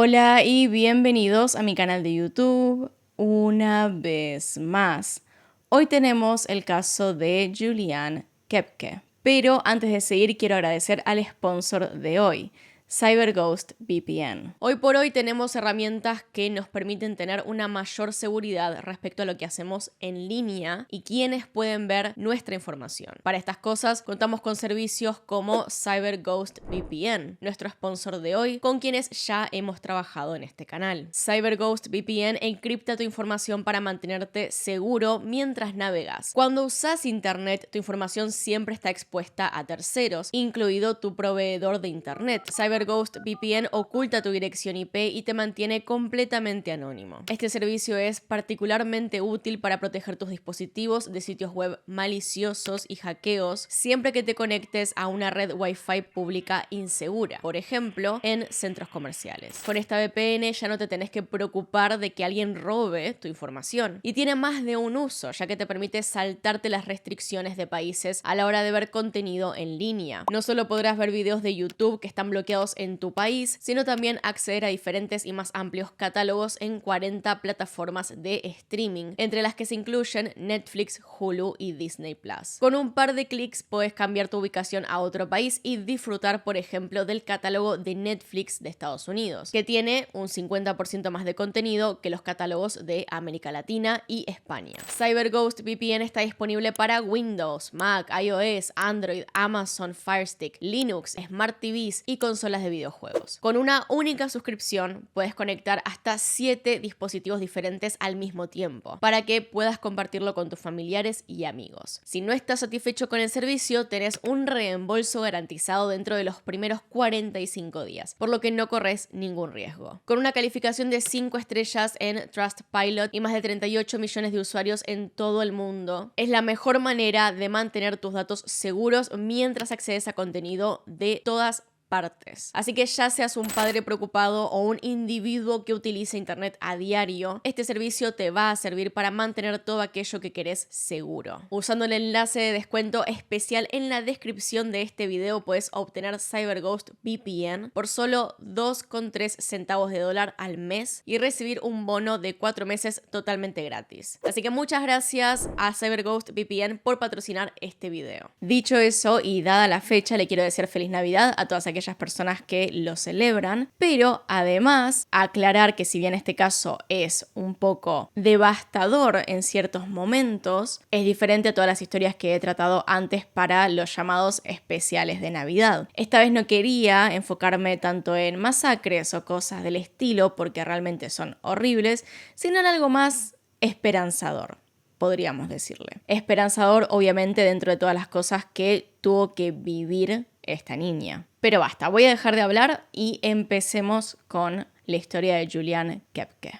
Hola y bienvenidos a mi canal de YouTube una vez más. Hoy tenemos el caso de Julian Koepke, pero antes de seguir quiero agradecer al sponsor de hoy, CyberGhost VPN. Hoy por hoy tenemos herramientas que nos permiten tener una mayor seguridad respecto a lo que hacemos en línea y quienes pueden ver nuestra información. Para estas cosas contamos con servicios como CyberGhost VPN, nuestro sponsor de hoy, con quienes ya hemos trabajado en este canal. CyberGhost VPN encripta tu información para mantenerte seguro mientras navegas. Cuando usas internet, tu información siempre está expuesta a terceros, incluido tu proveedor de internet. CyberGhost VPN oculta tu dirección IP y te mantiene completamente anónimo. Este servicio es particularmente útil para proteger tus dispositivos de sitios web maliciosos y hackeos siempre que te conectes a una red Wi-Fi pública insegura, por ejemplo, en centros comerciales. Con esta VPN ya no te tenés que preocupar de que alguien robe tu información y tiene más de un uso, ya que te permite saltarte las restricciones de países a la hora de ver contenido en línea. No solo podrás ver videos de YouTube que están bloqueados en tu país, sino también acceder a diferentes y más amplios catálogos en 40 plataformas de streaming, entre las que se incluyen Netflix, Hulu y Disney Plus. Con un par de clics puedes cambiar tu ubicación a otro país y disfrutar, por ejemplo, del catálogo de Netflix de Estados Unidos, que tiene un 50% más de contenido que los catálogos de América Latina y España. CyberGhost VPN está disponible para Windows, Mac, iOS, Android, Amazon Fire Stick, Linux, Smart TVs y consolas de videojuegos. Con una única suscripción puedes conectar hasta 7 dispositivos diferentes al mismo tiempo para que puedas compartirlo con tus familiares y amigos. Si no estás satisfecho con el servicio, tenés un reembolso garantizado dentro de los primeros 45 días, por lo que no corres ningún riesgo. Con una calificación de 5 estrellas en Trustpilot y más de 38 millones de usuarios en todo el mundo, es la mejor manera de mantener tus datos seguros mientras accedes a contenido de todas partes. Así que ya seas un padre preocupado o un individuo que utiliza internet a diario, este servicio te va a servir para mantener todo aquello que querés seguro. Usando el enlace de descuento especial en la descripción de este video puedes obtener CyberGhost VPN por solo 2,3 centavos de dólar al mes y recibir un bono de 4 meses totalmente gratis. Así que muchas gracias a CyberGhost VPN por patrocinar este video. Dicho eso y dada la fecha, le quiero decir feliz Navidad a todas aquellas personas que lo celebran, pero además aclarar que si bien este caso es un poco devastador en ciertos momentos, es diferente a todas las historias que he tratado antes para los llamados especiales de Navidad. Esta vez no quería enfocarme tanto en masacres o cosas del estilo, porque realmente son horribles, sino en algo más esperanzador, podríamos decirle. Esperanzador, obviamente, dentro de todas las cosas que tuvo que vivir esta niña. Pero basta, voy a dejar de hablar y empecemos con la historia de Julian Koepke.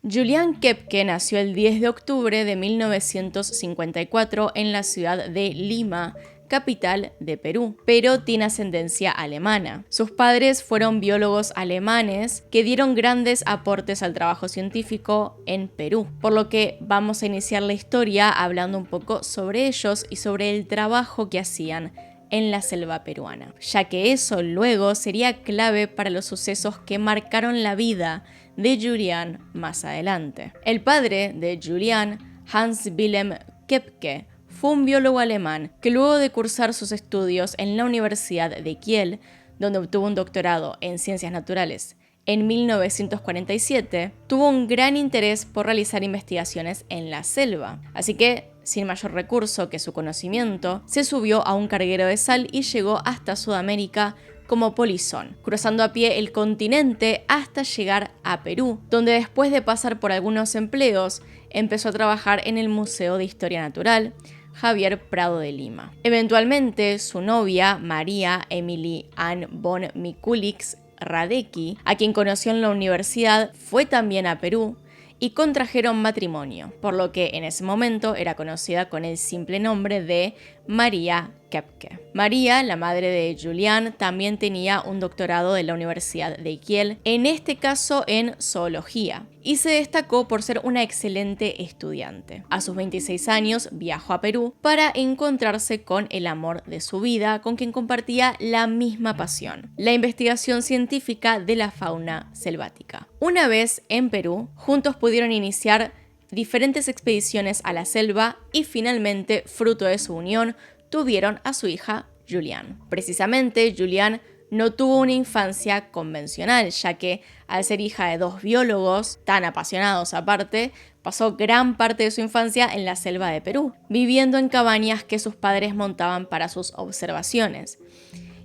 Julian Koepke nació el 10 de octubre de 1954 en la ciudad de Lima, capital de Perú, pero tiene ascendencia alemana. Sus padres fueron biólogos alemanes que dieron grandes aportes al trabajo científico en Perú, por lo que vamos a iniciar la historia hablando un poco sobre ellos y sobre el trabajo que hacían en la selva peruana, ya que eso luego sería clave para los sucesos que marcaron la vida de Julian más adelante. El padre de Julian, Hans Wilhelm Koepke, fue un biólogo alemán que luego de cursar sus estudios en la Universidad de Kiel, donde obtuvo un doctorado en ciencias naturales en 1947, tuvo un gran interés por realizar investigaciones en la selva. Así que, sin mayor recurso que su conocimiento, se subió a un carguero de sal y llegó hasta Sudamérica como polizón, cruzando a pie el continente hasta llegar a Perú, donde después de pasar por algunos empleos, empezó a trabajar en el Museo de Historia Natural Javier Prado de Lima. Eventualmente, su novia, María Emily Ann von Mikulicz Radecki, a quien conoció en la universidad, fue también a Perú y contrajeron matrimonio, por lo que en ese momento era conocida con el simple nombre de María Kepke. María, la madre de Julian, también tenía un doctorado de la Universidad de Kiel, en este caso en zoología, y se destacó por ser una excelente estudiante. A sus 26 años viajó a Perú para encontrarse con el amor de su vida, con quien compartía la misma pasión, la investigación científica de la fauna selvática. Una vez en Perú, juntos pudieron iniciar diferentes expediciones a la selva y finalmente, fruto de su unión, tuvieron a su hija Julian. Precisamente, Julian no tuvo una infancia convencional, ya que al ser hija de dos biólogos tan apasionados aparte, pasó gran parte de su infancia en la selva de Perú, viviendo en cabañas que sus padres montaban para sus observaciones.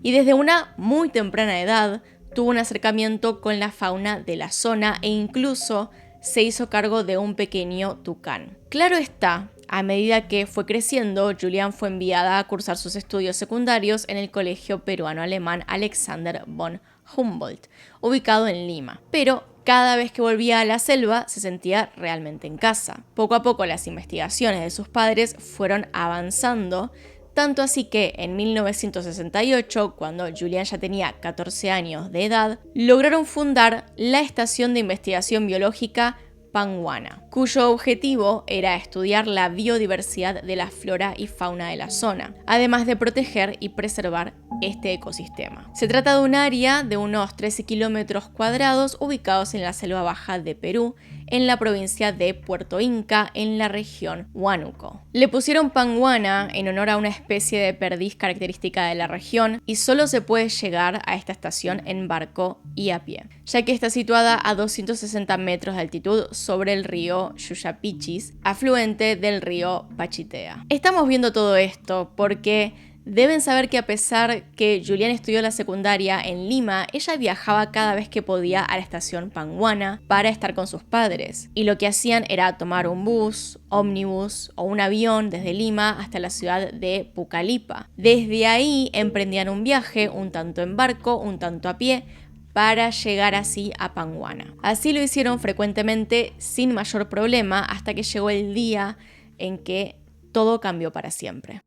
Y desde una muy temprana edad tuvo un acercamiento con la fauna de la zona e incluso se hizo cargo de un pequeño tucán. Claro está, a medida que fue creciendo, Julian fue enviada a cursar sus estudios secundarios en el Colegio Peruano-Alemán Alexander von Humboldt, ubicado en Lima. Pero cada vez que volvía a la selva se sentía realmente en casa. Poco a poco las investigaciones de sus padres fueron avanzando, tanto así que en 1968, cuando Julian ya tenía 14 años de edad, lograron fundar la Estación de Investigación Biológica Panguana, cuyo objetivo era estudiar la biodiversidad de la flora y fauna de la zona, además de proteger y preservar este ecosistema. Se trata de un área de unos 13 kilómetros cuadrados ubicados en la selva baja de Perú, en la provincia de Puerto Inca, en la región Huánuco. Le pusieron Panguana en honor a una especie de perdiz característica de la región y solo se puede llegar a esta estación en barco y a pie, ya que está situada a 260 metros de altitud sobre el río Yuyapichis, afluente del río Pachitea. Estamos viendo todo esto porque deben saber que a pesar que Julian estudió la secundaria en Lima, ella viajaba cada vez que podía a la estación Panguana para estar con sus padres. Y lo que hacían era tomar un bus, ómnibus o un avión desde Lima hasta la ciudad de Pucallpa. Desde ahí emprendían un viaje, un tanto en barco, un tanto a pie, para llegar así a Panguana. Así lo hicieron frecuentemente sin mayor problema hasta que llegó el día en que todo cambió para siempre.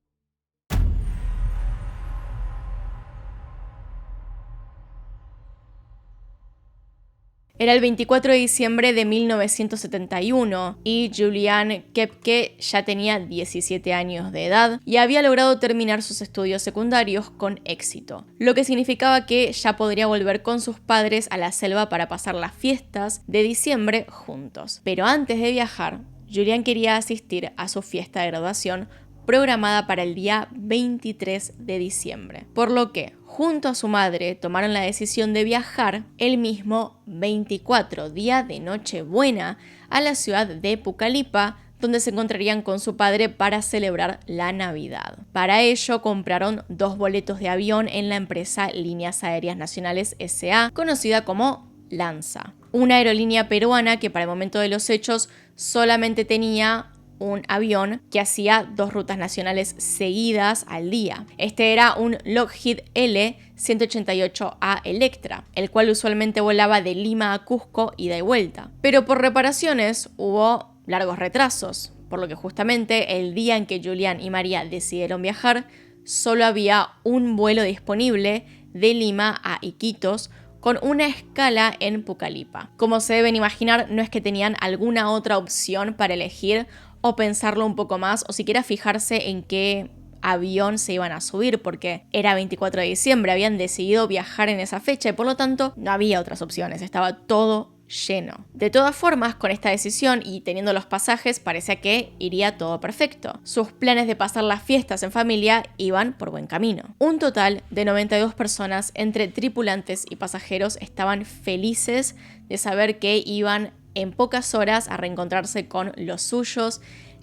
Era el 24 de diciembre de 1971 y Julian Kepke ya tenía 17 años de edad y había logrado terminar sus estudios secundarios con éxito, lo que significaba que ya podría volver con sus padres a la selva para pasar las fiestas de diciembre juntos. Pero antes de viajar, Julian quería asistir a su fiesta de graduación programada para el día 23 de diciembre, por lo que junto a su madre tomaron la decisión de viajar el mismo 24, día de Nochebuena, a la ciudad de Pucallpa, donde se encontrarían con su padre para celebrar la Navidad. Para ello compraron 2 boletos de avión en la empresa Líneas Aéreas Nacionales S.A., conocida como Lanza, una aerolínea peruana que para el momento de los hechos solamente tenía un avión que hacía 2 rutas nacionales seguidas al día. Este era un Lockheed L-188A Electra, el cual usualmente volaba de Lima a Cusco ida y vuelta. Pero por reparaciones hubo largos retrasos, por lo que justamente el día en que Julian y María decidieron viajar, solo había un vuelo disponible de Lima a Iquitos, con una escala en Pucallpa. Como se deben imaginar, no es que tenían alguna otra opción para elegir o pensarlo un poco más o siquiera fijarse en qué avión se iban a subir, porque era 24 de diciembre, habían decidido viajar en esa fecha y por lo tanto no había otras opciones, estaba todo lleno. De todas formas, con esta decisión y teniendo los pasajes, parecía que iría todo perfecto. Sus planes de pasar las fiestas en familia iban por buen camino. Un total de 92 personas entre tripulantes y pasajeros estaban felices de saber que iban en pocas horas a reencontrarse con los suyos.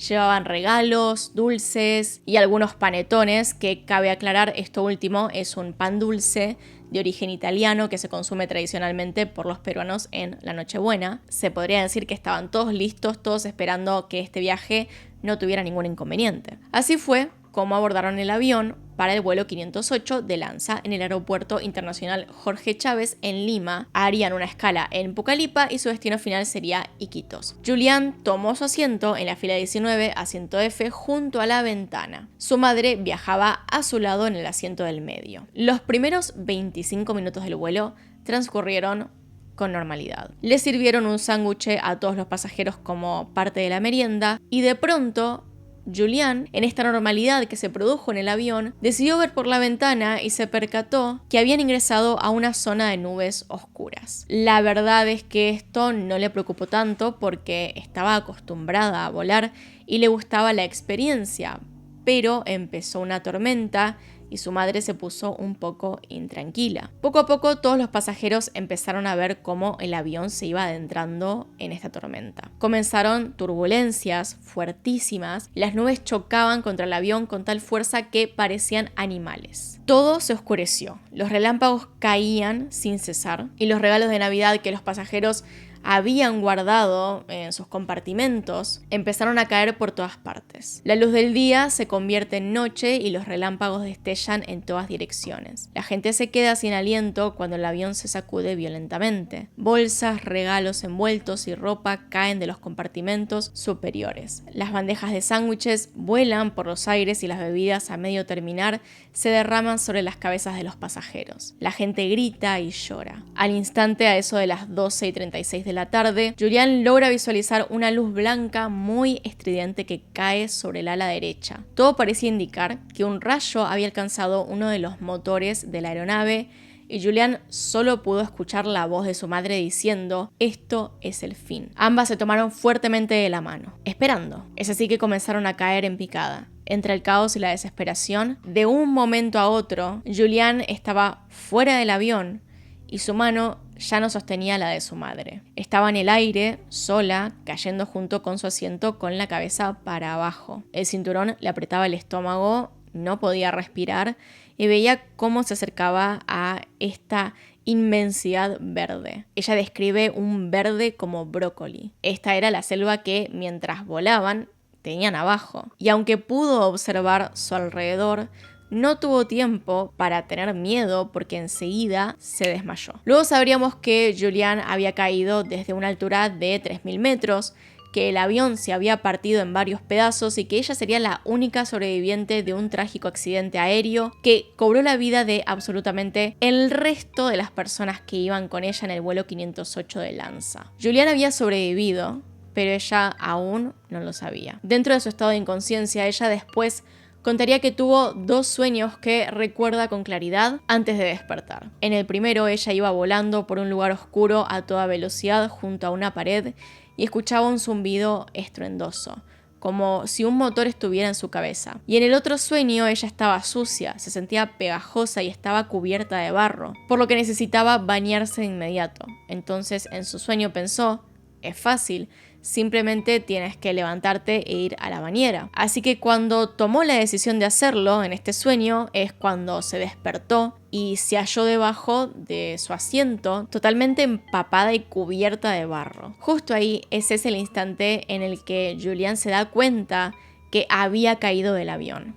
Llevaban regalos, dulces y algunos panetones, que cabe aclarar, esto último es un pan dulce de origen italiano que se consume tradicionalmente por los peruanos en la Nochebuena. Se podría decir que estaban todos listos, todos esperando que este viaje no tuviera ningún inconveniente. Así fue cómo abordaron el avión para el vuelo 508 de Lanza en el Aeropuerto Internacional Jorge Chávez en Lima. Harían una escala en Pucallpa y su destino final sería Iquitos. Julián tomó su asiento en la fila 19, asiento F, junto a la ventana. Su madre viajaba a su lado en el asiento del medio. Los primeros 25 minutos del vuelo transcurrieron con normalidad. Le sirvieron un sándwich a todos los pasajeros como parte de la merienda y de pronto Julián, en esta normalidad que se produjo en el avión, decidió ver por la ventana y se percató que habían ingresado a una zona de nubes oscuras. La verdad es que esto no le preocupó tanto porque estaba acostumbrada a volar y le gustaba la experiencia, pero empezó una tormenta y su madre se puso un poco intranquila. Poco a poco todos los pasajeros empezaron a ver cómo el avión se iba adentrando en esta tormenta. Comenzaron turbulencias fuertísimas, las nubes chocaban contra el avión con tal fuerza que parecían animales. Todo se oscureció, los relámpagos caían sin cesar y los regalos de Navidad que los pasajeros habían guardado en sus compartimentos empezaron a caer por todas partes. La luz del día se convierte en noche y los relámpagos destellan en todas direcciones. La gente se queda sin aliento cuando el avión se sacude violentamente. Bolsas, regalos envueltos y ropa caen de los compartimentos superiores. Las bandejas de sándwiches vuelan por los aires y las bebidas a medio terminar se derraman sobre las cabezas de los pasajeros. La gente grita y llora. Al instante, a eso de las 12:36 de la tarde, Julián logra visualizar una luz blanca muy estridente que cae sobre el ala derecha. Todo parecía indicar que un rayo había alcanzado uno de los motores de la aeronave y Julián solo pudo escuchar la voz de su madre diciendo: esto es el fin. Ambas se tomaron fuertemente de la mano, esperando. Es así que comenzaron a caer en picada. Entre el caos y la desesperación, de un momento a otro, Julián estaba fuera del avión y su mano ya no sostenía la de su madre. Estaba en el aire, sola, cayendo junto con su asiento con la cabeza para abajo. El cinturón le apretaba el estómago, no podía respirar y veía cómo se acercaba a esta inmensidad verde. Ella describe un verde como brócoli. Esta era la selva que, mientras volaban, tenían abajo. Y aunque pudo observar su alrededor, no tuvo tiempo para tener miedo porque enseguida se desmayó. Luego sabríamos que Julián había caído desde una altura de 3.000 metros, que el avión se había partido en varios pedazos y que ella sería la única sobreviviente de un trágico accidente aéreo que cobró la vida de absolutamente el resto de las personas que iban con ella en el vuelo 508 de Lanza. Julián había sobrevivido, pero ella aún no lo sabía. Dentro de su estado de inconsciencia, ella después contaría que tuvo 2 sueños que recuerda con claridad antes de despertar. En el primero, ella iba volando por un lugar oscuro a toda velocidad junto a una pared y escuchaba un zumbido estruendoso, como si un motor estuviera en su cabeza. Y en el otro sueño, ella estaba sucia, se sentía pegajosa y estaba cubierta de barro, por lo que necesitaba bañarse de inmediato. Entonces, en su sueño pensó: es fácil, simplemente tienes que levantarte e ir a la bañera. Así que cuando tomó la decisión de hacerlo en este sueño es cuando se despertó y se halló debajo de su asiento totalmente empapada y cubierta de barro. Justo ahí, ese es el instante en el que Julián se da cuenta que había caído del avión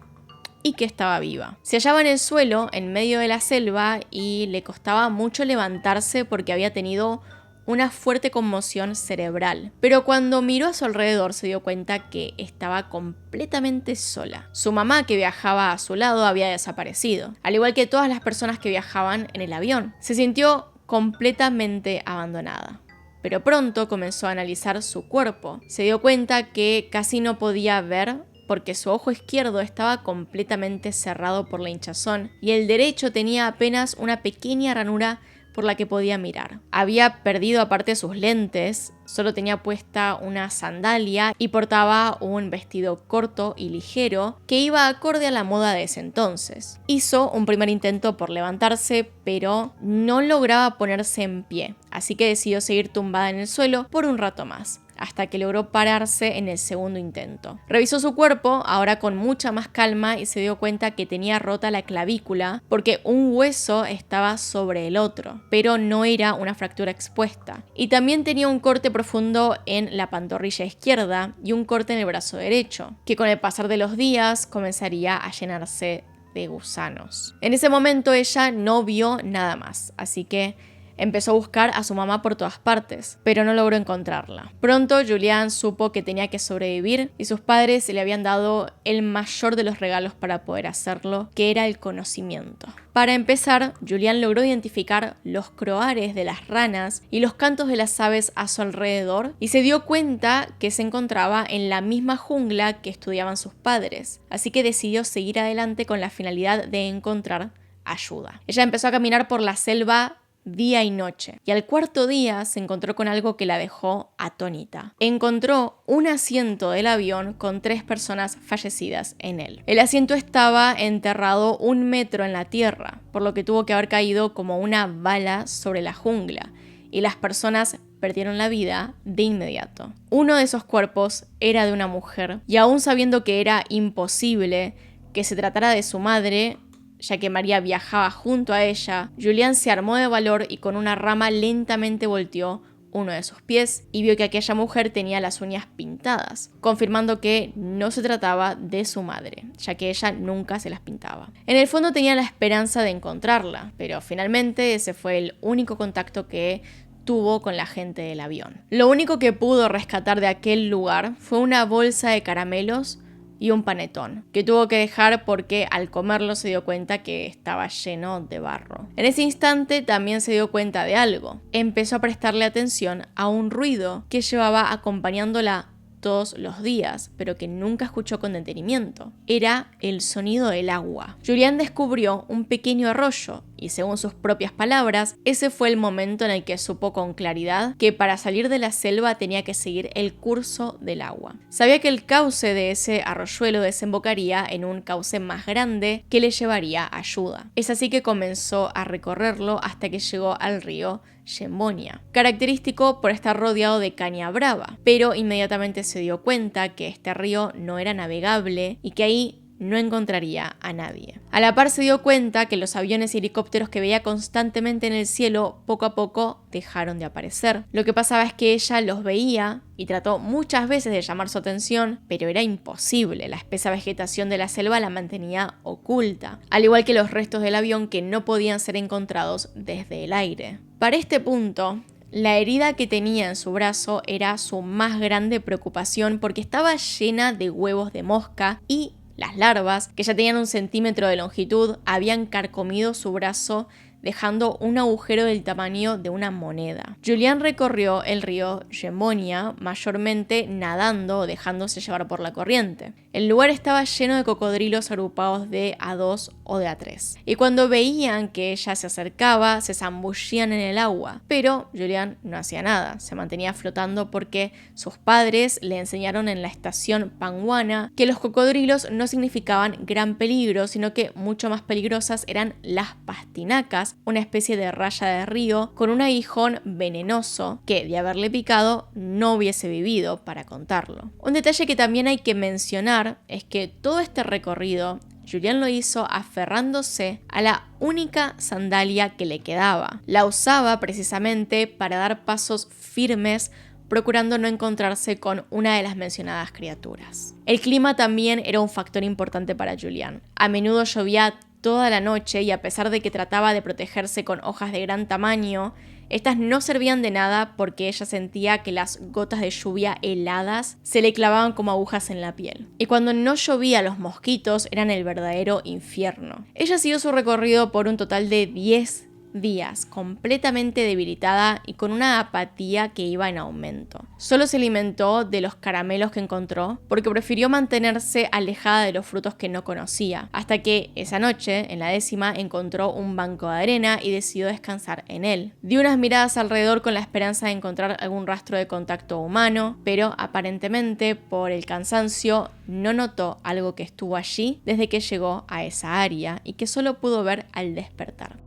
y que estaba viva. Se hallaba en el suelo, en medio de la selva, y le costaba mucho levantarse porque había tenido una fuerte conmoción cerebral. Pero cuando miró a su alrededor se dio cuenta que estaba completamente sola. Su mamá, que viajaba a su lado, había desaparecido, al igual que todas las personas que viajaban en el avión. Se sintió completamente abandonada. Pero pronto comenzó a analizar su cuerpo. Se dio cuenta que casi no podía ver porque su ojo izquierdo estaba completamente cerrado por la hinchazón y el derecho tenía apenas una pequeña ranura por la que podía mirar. Había perdido aparte sus lentes, solo tenía puesta una sandalia y portaba un vestido corto y ligero que iba acorde a la moda de ese entonces. Hizo un primer intento por levantarse, pero no lograba ponerse en pie, así que decidió seguir tumbada en el suelo por un rato más. hasta que logró pararse en el segundo intento. Revisó su cuerpo, ahora con mucha más calma, y se dio cuenta que tenía rota la clavícula porque un hueso estaba sobre el otro, pero no era una fractura expuesta. Y también tenía un corte profundo en la pantorrilla izquierda y un corte en el brazo derecho, que con el pasar de los días comenzaría a llenarse de gusanos. En ese momento ella no vio nada más, así que empezó a buscar a su mamá por todas partes, pero no logró encontrarla. Pronto Julian supo que tenía que sobrevivir y sus padres le habían dado el mayor de los regalos para poder hacerlo, que era el conocimiento. Para empezar, Julian logró identificar los croares de las ranas y los cantos de las aves a su alrededor y se dio cuenta que se encontraba en la misma jungla que estudiaban sus padres, así que decidió seguir adelante con la finalidad de encontrar ayuda. Ella empezó a caminar por la selva día y noche, y al cuarto día se encontró con algo que la dejó atónita. Encontró un asiento del avión con 3 personas fallecidas en él. El asiento estaba enterrado 1 metro en la tierra, por lo que tuvo que haber caído como una bala sobre la jungla, y las personas perdieron la vida de inmediato. Uno de esos cuerpos era de una mujer, y aún sabiendo que era imposible que se tratara de su madre, ya que María viajaba junto a ella, Julian se armó de valor y con una rama lentamente volteó uno de sus pies y vio que aquella mujer tenía las uñas pintadas, confirmando que no se trataba de su madre, ya que ella nunca se las pintaba. En el fondo tenía la esperanza de encontrarla, pero finalmente ese fue el único contacto que tuvo con la gente del avión. Lo único que pudo rescatar de aquel lugar fue una bolsa de caramelos y un panetón, que tuvo que dejar porque al comerlo se dio cuenta que estaba lleno de barro. En ese instante también se dio cuenta de algo. Empezó a prestarle atención a un ruido que llevaba acompañándola todos los días, pero que nunca escuchó con detenimiento. Era el sonido del agua. Julian descubrió un pequeño arroyo y, según sus propias palabras, ese fue el momento en el que supo con claridad que para salir de la selva tenía que seguir el curso del agua. Sabía que el cauce de ese arroyuelo desembocaría en un cauce más grande que le llevaría ayuda. Es así que comenzó a recorrerlo hasta que llegó al río Yemonia, característico por estar rodeado de caña brava, pero inmediatamente se dio cuenta que este río no era navegable y que ahí no encontraría a nadie. A la par se dio cuenta que los aviones y helicópteros que veía constantemente en el cielo poco a poco dejaron de aparecer. Lo que pasaba es que ella los veía y trató muchas veces de llamar su atención, pero era imposible. La espesa vegetación de la selva la mantenía oculta, al igual que los restos del avión que no podían ser encontrados desde el aire. Para este punto, la herida que tenía en su brazo era su más grande preocupación porque estaba llena de huevos de mosca y las larvas, que ya tenían 1 centímetro de longitud, habían carcomido su brazo, dejando un agujero del tamaño de una moneda. Julian recorrió el río Yemonia, mayormente nadando o dejándose llevar por la corriente. El lugar estaba lleno de cocodrilos agrupados de a 2 o de a 3. Y cuando veían que ella se acercaba, se zambullían en el agua. Pero Julian no hacía nada, se mantenía flotando porque sus padres le enseñaron en la estación Panguana que los cocodrilos no significaban gran peligro, sino que mucho más peligrosas eran las pastinacas, una especie de raya de río con un aguijón venenoso que, de haberle picado, no hubiese vivido para contarlo. Un detalle que también hay que mencionar es que todo este recorrido Julian lo hizo aferrándose a la única sandalia que le quedaba. La usaba precisamente para dar pasos firmes, procurando no encontrarse con una de las mencionadas criaturas. El clima también era un factor importante para Julian. A menudo llovía toda la noche y a pesar de que trataba de protegerse con hojas de gran tamaño, estas no servían de nada porque ella sentía que las gotas de lluvia heladas se le clavaban como agujas en la piel. Y cuando no llovía, los mosquitos eran el verdadero infierno. Ella siguió su recorrido por un total de 10 días, completamente debilitada y con una apatía que iba en aumento. Solo se alimentó de los caramelos que encontró porque prefirió mantenerse alejada de los frutos que no conocía, hasta que esa noche, en la 10ª, encontró un banco de arena y decidió descansar en él. Dio unas miradas alrededor con la esperanza de encontrar algún rastro de contacto humano, pero aparentemente por el cansancio no notó algo que estuvo allí desde que llegó a esa área y que solo pudo ver al despertar.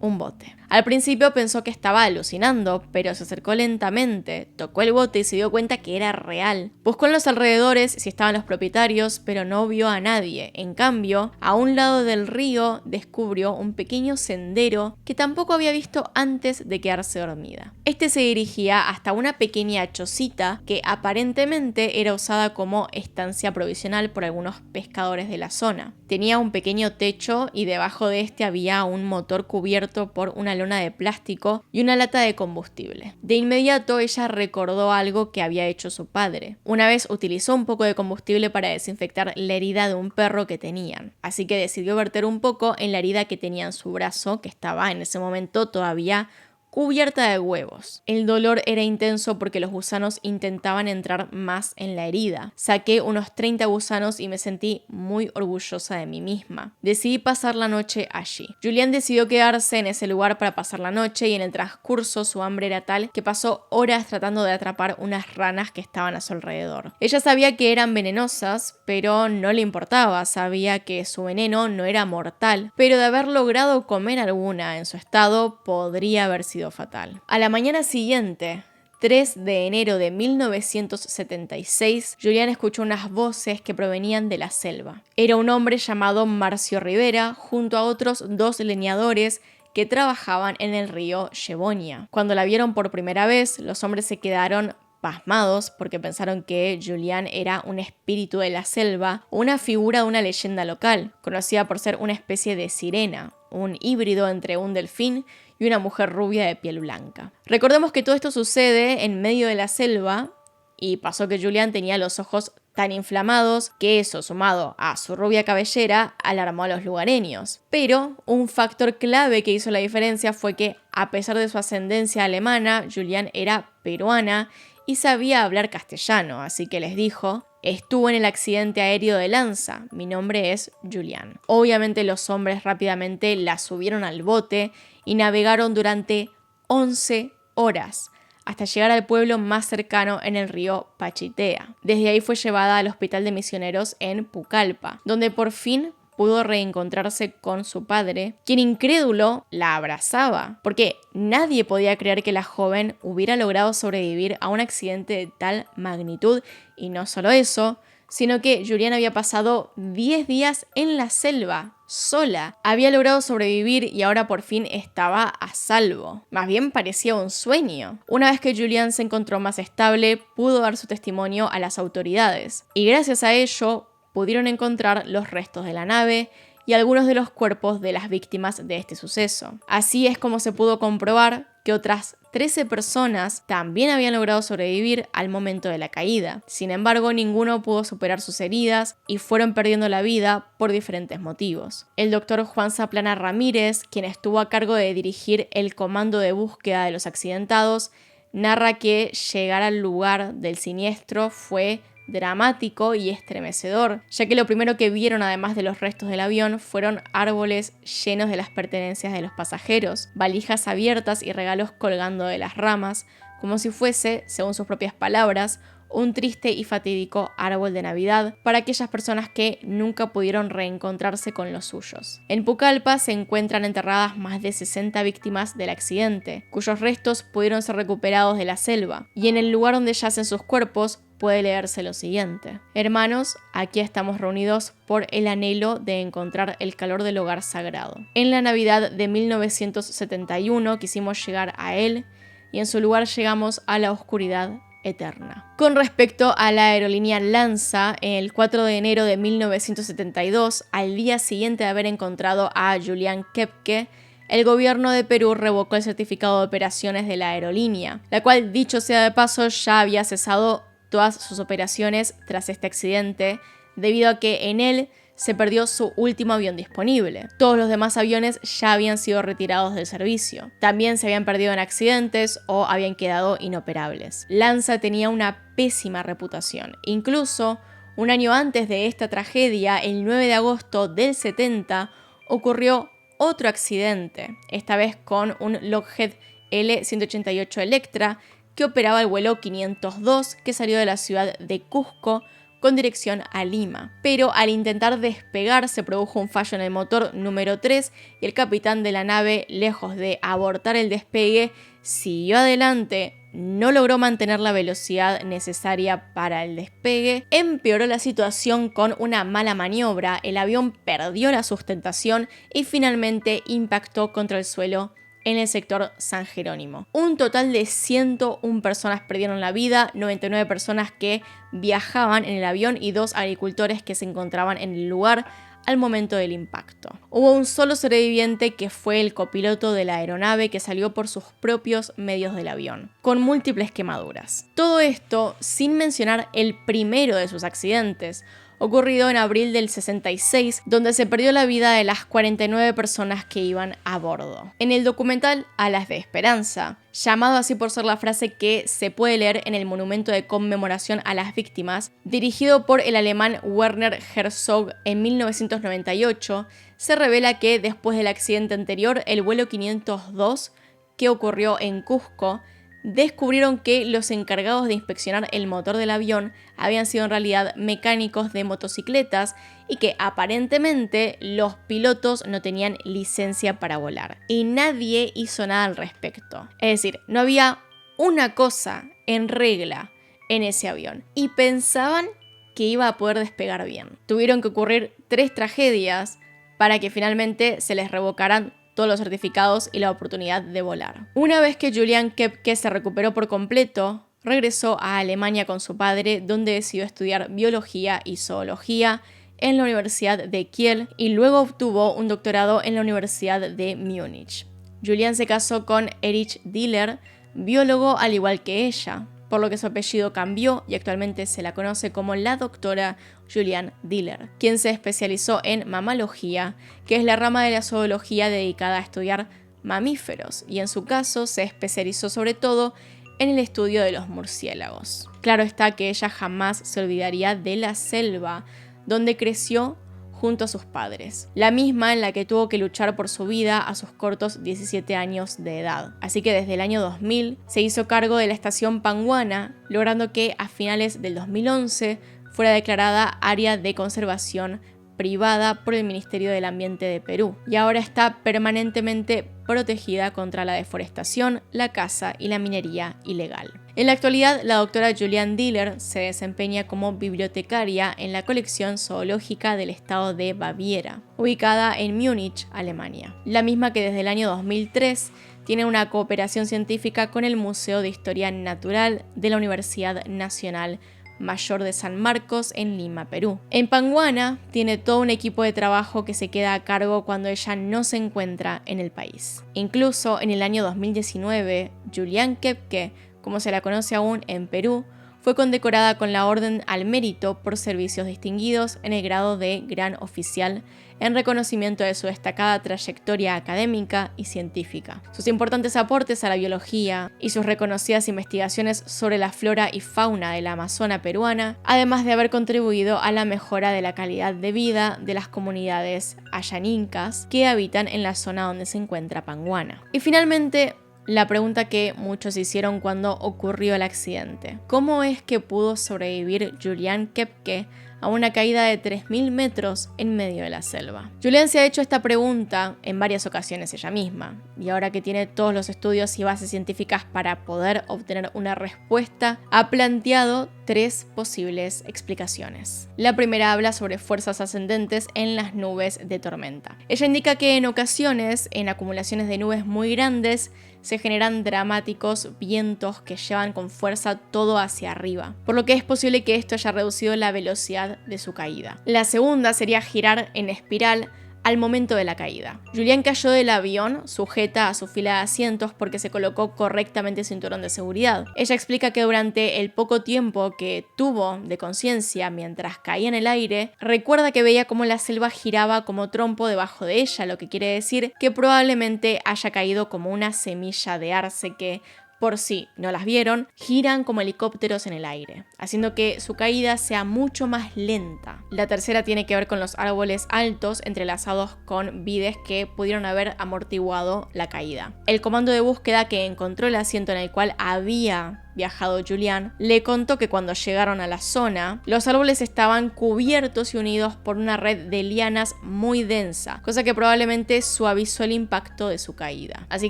un bote. Al principio pensó que estaba alucinando, pero se acercó lentamente, tocó el bote y se dio cuenta que era real. Buscó en los alrededores si estaban los propietarios, pero no vio a nadie. En cambio, a un lado del río descubrió un pequeño sendero que tampoco había visto antes de quedarse dormida. Este se dirigía hasta una pequeña chocita que aparentemente era usada como estancia provisional por algunos pescadores de la zona. Tenía un pequeño techo y debajo de este había un motor cubierto por una lona de plástico y una lata de combustible. De inmediato ella recordó algo que había hecho su padre. Una vez utilizó un poco de combustible para desinfectar la herida de un perro que tenían, así que decidió verter un poco en la herida que tenía en su brazo, que estaba en ese momento todavía cubierta de huevos. El dolor era intenso porque los gusanos intentaban entrar más en la herida. Saqué unos 30 gusanos y me sentí muy orgullosa de mí misma. Decidí pasar la noche allí. Julian decidió quedarse en ese lugar para pasar la noche y en el transcurso su hambre era tal que pasó horas tratando de atrapar unas ranas que estaban a su alrededor. Ella sabía que eran venenosas, pero no le importaba. Sabía que su veneno no era mortal, pero de haber logrado comer alguna en su estado podría haber sido fatal. A la mañana siguiente, 3 de enero de 1976, Julian escuchó unas voces que provenían de la selva. Era un hombre llamado Marcio Rivera junto a otros 2 leñadores que trabajaban en el río Yevonia. Cuando la vieron por primera vez, los hombres se quedaron pasmados porque pensaron que Julian era un espíritu de la selva o una figura de una leyenda local, conocida por ser una especie de sirena, un híbrido entre un delfín y una mujer rubia de piel blanca. Recordemos que todo esto sucede en medio de la selva y pasó que Julian tenía los ojos tan inflamados que eso, sumado a su rubia cabellera, alarmó a los lugareños. Pero un factor clave que hizo la diferencia fue que, a pesar de su ascendencia alemana, Julian era peruana y sabía hablar castellano, así que les dijo: estuvo en el accidente aéreo de Lanza, mi nombre es Julian. Obviamente los hombres rápidamente la subieron al bote y navegaron durante 11 horas hasta llegar al pueblo más cercano en el río Pachitea. Desde ahí fue llevada al hospital de misioneros en Pucallpa, donde por fin pudo reencontrarse con su padre, quien incrédulo la abrazaba, porque nadie podía creer que la joven hubiera logrado sobrevivir a un accidente de tal magnitud, y no solo eso, sino que Julian había pasado 10 días en la selva, sola. Había logrado sobrevivir y ahora por fin estaba a salvo. Más bien parecía un sueño. Una vez que Julian se encontró más estable, pudo dar su testimonio a las autoridades, y gracias a ello pudieron encontrar los restos de la nave y algunos de los cuerpos de las víctimas de este suceso. Así es como se pudo comprobar que otras 13 personas también habían logrado sobrevivir al momento de la caída. Sin embargo, ninguno pudo superar sus heridas y fueron perdiendo la vida por diferentes motivos. El doctor Juan Zaplana Ramírez, quien estuvo a cargo de dirigir el comando de búsqueda de los accidentados, narra que llegar al lugar del siniestro fue dramático y estremecedor, ya que lo primero que vieron, además de los restos del avión, fueron árboles llenos de las pertenencias de los pasajeros, valijas abiertas y regalos colgando de las ramas, como si fuese, según sus propias palabras, un triste y fatídico árbol de Navidad para aquellas personas que nunca pudieron reencontrarse con los suyos. En Pucallpa se encuentran enterradas más de 60 víctimas del accidente, cuyos restos pudieron ser recuperados de la selva, y en el lugar donde yacen sus cuerpos puede leerse lo siguiente: hermanos, aquí estamos reunidos por el anhelo de encontrar el calor del hogar sagrado. En la Navidad de 1971 quisimos llegar a él y en su lugar llegamos a la oscuridad eterna. Con respecto a la aerolínea Lanza, el 4 de enero de 1972, al día siguiente de haber encontrado a Julian Kepke, el gobierno de Perú revocó el certificado de operaciones de la aerolínea, la cual, dicho sea de paso, ya había cesado todas sus operaciones tras este accidente, debido a que en él se perdió su último avión disponible. Todos los demás aviones ya habían sido retirados del servicio. También se habían perdido en accidentes o habían quedado inoperables. Lanza tenía una pésima reputación. Incluso, un año antes de esta tragedia, el 9 de agosto del 70, ocurrió otro accidente, esta vez con un Lockheed L-188 Electra, que operaba el vuelo 502 que salió de la ciudad de Cusco con dirección a Lima. Pero al intentar despegar se produjo un fallo en el motor número 3 y el capitán de la nave, lejos de abortar el despegue, siguió adelante, no logró mantener la velocidad necesaria para el despegue, empeoró la situación con una mala maniobra, el avión perdió la sustentación y finalmente impactó contra el suelo en el sector San Jerónimo. Un total de 101 personas perdieron la vida, 99 personas que viajaban en el avión y 2 agricultores que se encontraban en el lugar al momento del impacto. Hubo un solo sobreviviente que fue el copiloto de la aeronave que salió por sus propios medios del avión, con múltiples quemaduras. Todo esto sin mencionar el primero de sus accidentes, ocurrido en abril del 66, donde se perdió la vida de las 49 personas que iban a bordo. En el documental Alas de Esperanza, llamado así por ser la frase que se puede leer en el monumento de conmemoración a las víctimas, dirigido por el alemán Werner Herzog en 1998, se revela que después del accidente anterior, el vuelo 502, que ocurrió en Cusco, descubrieron que los encargados de inspeccionar el motor del avión habían sido en realidad mecánicos de motocicletas y que aparentemente los pilotos no tenían licencia para volar. Y nadie hizo nada al respecto. Es decir, no había una cosa en regla en ese avión. Y pensaban que iba a poder despegar bien. Tuvieron que ocurrir 3 tragedias para que finalmente se les revocaran todos los certificados y la oportunidad de volar. Una vez que Julian Koepke se recuperó por completo, regresó a Alemania con su padre, donde decidió estudiar biología y zoología en la Universidad de Kiel y luego obtuvo un doctorado en la Universidad de Múnich. Julian se casó con Erich Diller, biólogo al igual que ella, por lo que su apellido cambió y actualmente se la conoce como la doctora Julian Diller, quien se especializó en mamalogía, que es la rama de la zoología dedicada a estudiar mamíferos, y en su caso se especializó sobre todo en el estudio de los murciélagos. Claro está que ella jamás se olvidaría de la selva donde creció junto a sus padres, la misma en la que tuvo que luchar por su vida a sus cortos 17 años de edad. Así que desde el año 2000 se hizo cargo de la estación Panguana, logrando que a finales del 2011 fuera declarada área de conservación privada por el Ministerio del Ambiente de Perú, y ahora está permanentemente protegida contra la deforestación, la caza y la minería ilegal. En la actualidad, la doctora Julian Diller se desempeña como bibliotecaria en la colección zoológica del estado de Baviera, ubicada en Múnich, Alemania, la misma que desde el año 2003 tiene una cooperación científica con el Museo de Historia Natural de la Universidad Nacional Mayor de San Marcos en Lima, Perú. En Panguana tiene todo un equipo de trabajo que se queda a cargo cuando ella no se encuentra en el país. Incluso en el año 2019, Julian Koepke, como se la conoce aún en Perú, fue condecorada con la Orden al Mérito por servicios distinguidos en el grado de Gran Oficial en reconocimiento de su destacada trayectoria académica y científica, sus importantes aportes a la biología y sus reconocidas investigaciones sobre la flora y fauna de la Amazona peruana, además de haber contribuido a la mejora de la calidad de vida de las comunidades ayanincas que habitan en la zona donde se encuentra Panguana. Y finalmente, la pregunta que muchos hicieron cuando ocurrió el accidente: ¿cómo es que pudo sobrevivir Julian Koepke a una caída de 3.000 metros en medio de la selva? Julian se ha hecho esta pregunta en varias ocasiones ella misma, y ahora que tiene todos los estudios y bases científicas para poder obtener una respuesta, ha planteado 3 posibles explicaciones. La primera habla sobre fuerzas ascendentes en las nubes de tormenta. Ella indica que en ocasiones, en acumulaciones de nubes muy grandes, se generan dramáticos vientos que llevan con fuerza todo hacia arriba, por lo que es posible que esto haya reducido la velocidad de su caída. La segunda sería girar en espiral al momento de la caída. Julian cayó del avión sujeta a su fila de asientos porque se colocó correctamente el cinturón de seguridad. Ella explica que durante el poco tiempo que tuvo de conciencia mientras caía en el aire, recuerda que veía cómo la selva giraba como trompo debajo de ella, lo que quiere decir que probablemente haya caído como una semilla de arce que por si no las vieron, giran como helicópteros en el aire, haciendo que su caída sea mucho más lenta. La tercera tiene que ver con los árboles altos entrelazados con vides que pudieron haber amortiguado la caída. El comando de búsqueda que encontró el asiento en el cual había viajado Julian le contó que cuando llegaron a la zona, los árboles estaban cubiertos y unidos por una red de lianas muy densa, cosa que probablemente suavizó el impacto de su caída. Así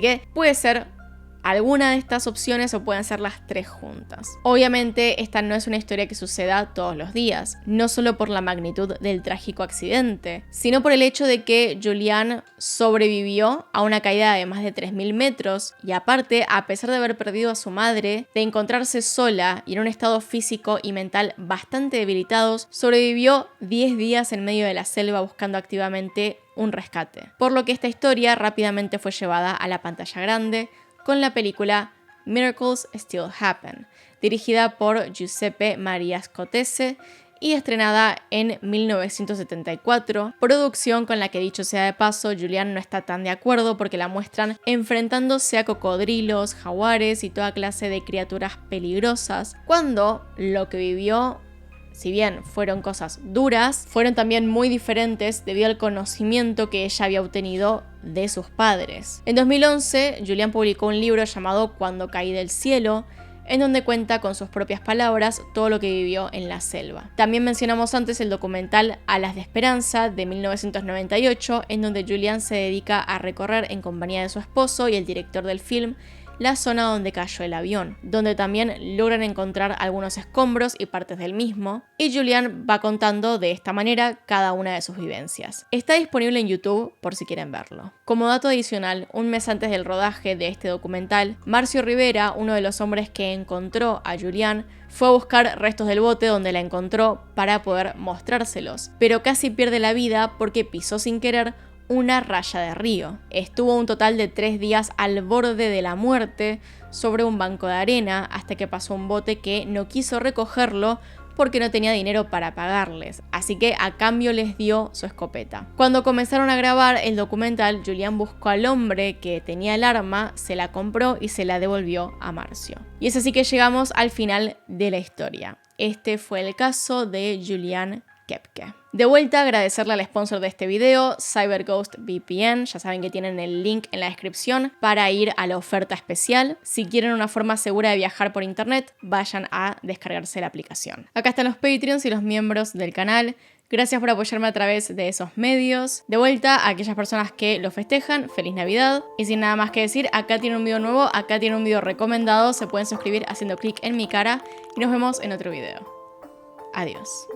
que puede ser alguna de estas opciones o pueden ser las tres juntas. Obviamente esta no es una historia que suceda todos los días, no solo por la magnitud del trágico accidente, sino por el hecho de que Julian sobrevivió a una caída de más de 3.000 metros y aparte, a pesar de haber perdido a su madre, de encontrarse sola y en un estado físico y mental bastante debilitados, sobrevivió 10 días en medio de la selva buscando activamente un rescate. Por lo que esta historia rápidamente fue llevada a la pantalla grande, con la película Miracles Still Happen, dirigida por Giuseppe Maria Scotese y estrenada en 1974, producción con la que, dicho sea de paso, Julian no está tan de acuerdo porque la muestran enfrentándose a cocodrilos, jaguares y toda clase de criaturas peligrosas, cuando lo que vivió, si bien fueron cosas duras, fueron también muy diferentes debido al conocimiento que ella había obtenido de sus padres. En 2011, Julian publicó un libro llamado Cuando caí del cielo, en donde cuenta con sus propias palabras todo lo que vivió en la selva. También mencionamos antes el documental Alas de Esperanza de 1998, en donde Julian se dedica a recorrer en compañía de su esposo y el director del film la zona donde cayó el avión, donde también logran encontrar algunos escombros y partes del mismo, y Julian va contando de esta manera cada una de sus vivencias. Está disponible en YouTube por si quieren verlo. Como dato adicional, un mes antes del rodaje de este documental, Marcio Rivera, uno de los hombres que encontró a Julian, fue a buscar restos del bote donde la encontró para poder mostrárselos, pero casi pierde la vida porque pisó sin querer una raya de río. Estuvo un total de 3 días al borde de la muerte sobre un banco de arena hasta que pasó un bote que no quiso recogerlo porque no tenía dinero para pagarles, así que a cambio les dio su escopeta. Cuando comenzaron a grabar el documental, Julian buscó al hombre que tenía el arma, se la compró y se la devolvió a Marcio. Y es así que llegamos al final de la historia. Este fue el caso de Julian Koepke. De vuelta, agradecerle al sponsor de este video, CyberGhost VPN. Ya saben que tienen el link en la descripción para ir a la oferta especial. Si quieren una forma segura de viajar por internet, vayan a descargarse la aplicación. Acá están los Patreons y los miembros del canal. Gracias por apoyarme a través de esos medios. De vuelta, a aquellas personas que lo festejan, feliz Navidad. Y sin nada más que decir, acá tiene un video nuevo, acá tiene un video recomendado. Se pueden suscribir haciendo clic en mi cara y nos vemos en otro video. Adiós.